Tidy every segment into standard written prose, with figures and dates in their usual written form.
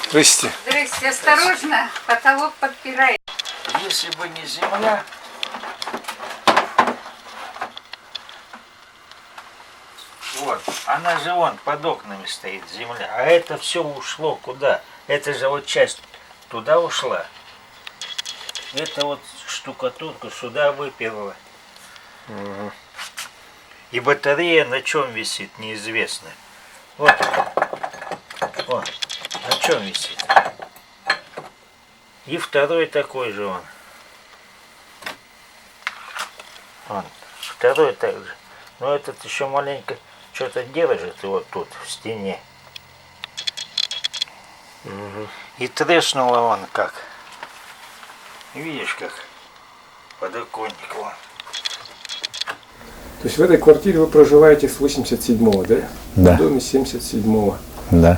Здрасте. Здрасте, осторожно, потолок подпирает. Если бы не земля, вот, она же вон под окнами стоит, земля, а это все ушло куда? Это же вот часть туда ушла. Это вот штукатурку сюда выперла. Угу. И батарея на чем висит, неизвестно. Вот, вот, на чем висит. И второй такой же он. Вон, второй также. Но этот еще маленько что-то держит вот тут, в стене. Угу. И треснуло он как. Видишь как? Подоконник вон. То есть в этой квартире вы проживаете с 87-го, да? Да. В доме 77-го. Да.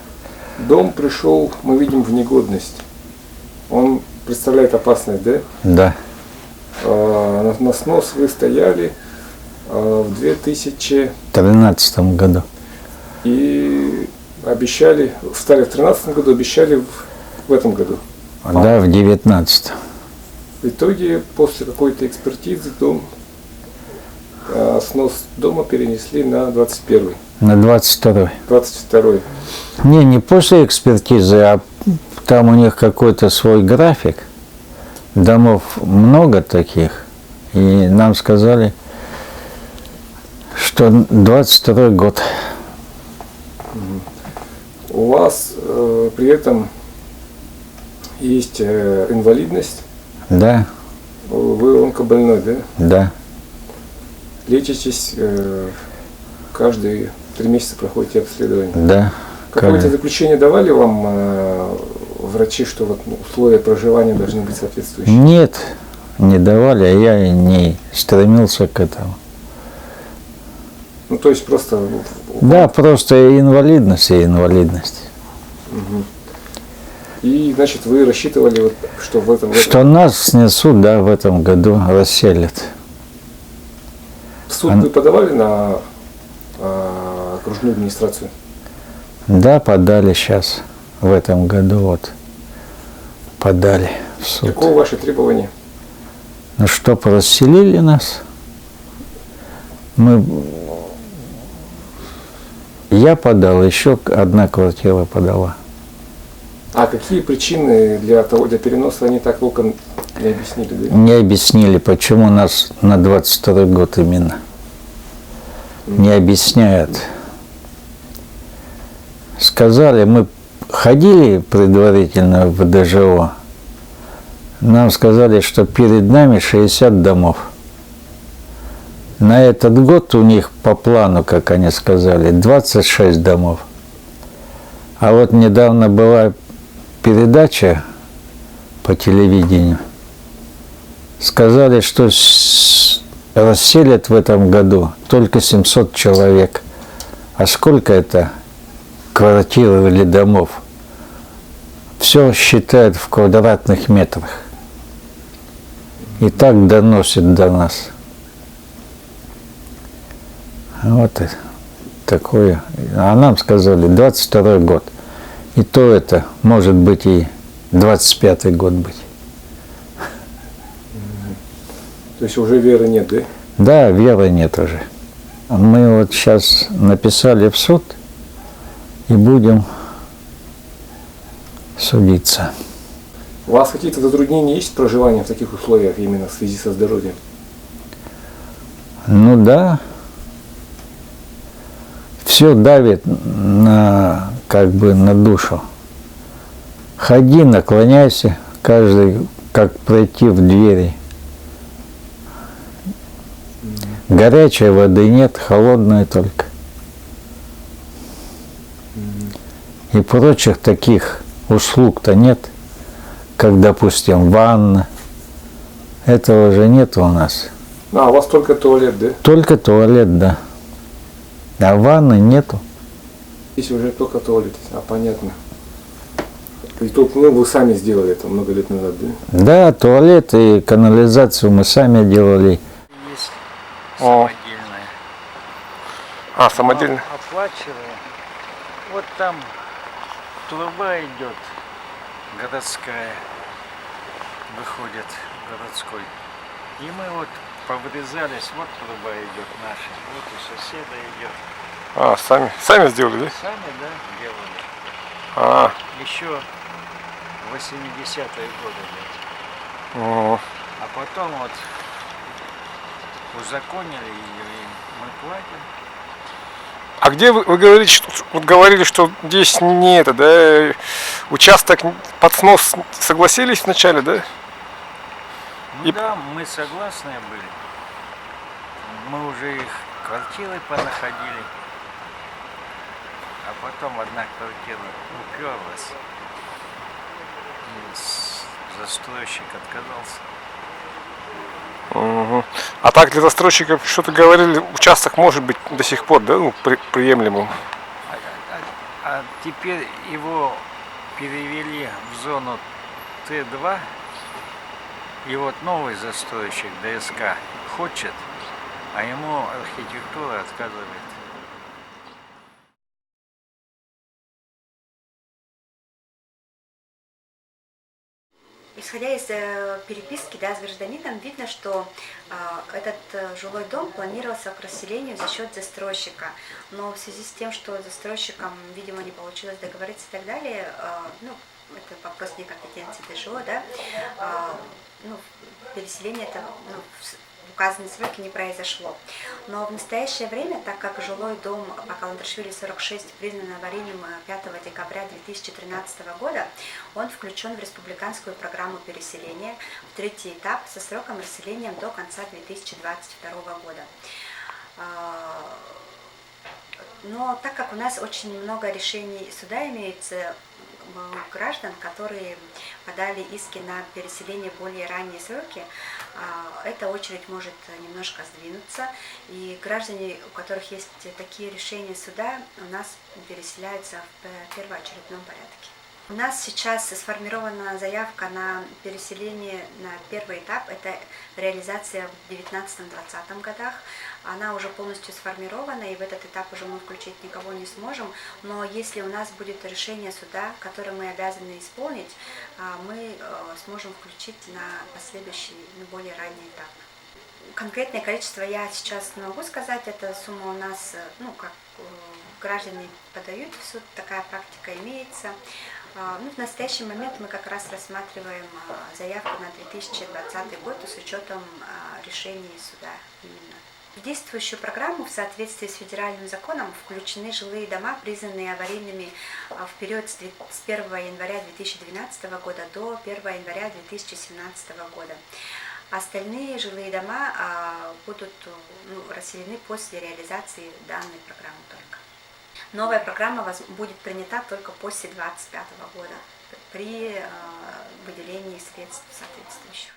Дом пришел, мы видим, в негодность. Он представляет опасность, да? Да. На снос вы стояли в 2000 В 2013 году. и обещали, встали в 2013 году, обещали в этом году. Да, в 2019. В итоге, после какой-то экспертизы, снос дома перенесли на 21-й. На 22-й. 22-й. Не после экспертизы, а там у них какой-то свой график. Домов много таких. И нам сказали, что 22-й год. У вас при этом есть инвалидность. Да, Вы онкобольной, да? да. Лечитесь, каждые 3 месяца проходите обследование. Да. Какое-то заключение давали вам врачи, что вот условия проживания должны быть соответствующие? Нет, не давали, а я и не стремился к этому. Ну, то есть просто... Да, просто инвалидность и инвалидность. Угу. И, значит, вы рассчитывали, вот, что в этом... Что нас снесут, да, в этом году расселят. В суд вы подавали на окружную администрацию? Да, подали сейчас, в этом году вот. Подали в суд. Каково ваше требование? Ну, чтоб расселили нас. Я подал, еще одна квартира подала. А какие причины для переноса они так толком не объяснили? Да? Не объяснили, почему нас на 22-й год именно. Не объясняют. Сказали, мы ходили предварительно в ДЖО. Нам сказали, что перед нами 60 домов. На этот год у них по плану, как они сказали, 26 домов. А вот недавно была передача по телевидению. Сказали, что расселят в этом году только 700 человек. А сколько это квартир или домов? Все считают в квадратных метрах. И так доносит до нас. Вот такое. А нам сказали 22-й год. И то это может быть и 25-й год быть. То есть уже веры нет, да? Да, веры нет уже. Мы вот сейчас написали в суд и будем судиться. У вас какие-то затруднения есть проживания в таких условиях именно в связи со здоровьем? Ну да. Все давит на, как бы, на душу. Ходи, наклоняйся, каждый, как пройти в двери. Горячей воды нет, холодная только. И прочих таких услуг-то нет, как, допустим, ванна. Этого же нет у нас. А у вас только туалет, да? Только туалет, да. А ванны нету. Здесь уже только туалет, понятно. И только вы сами сделали это много лет назад, да? Да, туалет и канализацию мы сами делали. Есть О. самодельная. Самодельно? Оплачиваем. Вот там труба идет городская выходит, городской. И мы вот поврезались, вот труба идет наша, вот у соседа идет. А, сами сделали, да? Сами, да, делали. А, Еще 80-е годы. о, А потом вот узаконили ее, и мы платим. а где вы говорите, вот говорили, что здесь не это, да, участок под снос согласились вначале, да? Ну И- да, мы согласны были. Мы уже их квартиры понаходили. А потом одна квартира уперлась. И застройщик отказался. Мгм. А так для застройщиков что-то говорили, участок может быть до сих пор, да, ну, приемлемым. А теперь его перевели в зону Т2. И вот новый застройщик ДСК хочет, а ему архитектура отказывает. Исходя из переписки, да, с гражданином, видно, что этот жилой дом планировался к расселению за счет застройщика. Но в связи с тем, что застройщикам, видимо, не получилось договориться и так далее, ну, это вопрос не компетенции ДЖО, да, ну, переселение это в указанные сроки не произошло. Но в настоящее время, так как жилой дом по Каландрашвили 46 признан аварийным 5 декабря 2013 года, он включен в республиканскую программу переселения в третий этап со сроком расселения до конца 2022 года. Но так как у нас очень много решений суда имеется, граждан, которые подали иски на переселение в более ранние сроки, эта очередь может немножко сдвинуться, и граждане, у которых есть такие решения суда, у нас переселяются в первоочередном порядке. У нас сейчас сформирована заявка на переселение на первый этап, это реализация в 2019-2020 годах. Она уже полностью сформирована, и в этот этап уже мы включить никого не сможем. Но если у нас будет решение суда, которое мы обязаны исполнить, мы сможем включить на последующий, более ранний этап. Конкретное количество я сейчас не могу сказать, эта сумма у нас, ну, как граждане подают в суд, такая практика имеется. Ну, в настоящий момент мы как раз рассматриваем заявку на 2020 год с учетом решений суда именно. В действующую программу в соответствии с федеральным законом включены жилые дома, признанные аварийными в период с 1 января 2012 года до 1 января 2017 года. Остальные жилые дома будут расселены после реализации данной программы только. Новая программа будет принята только после 2025 года при выделении средств соответствующих.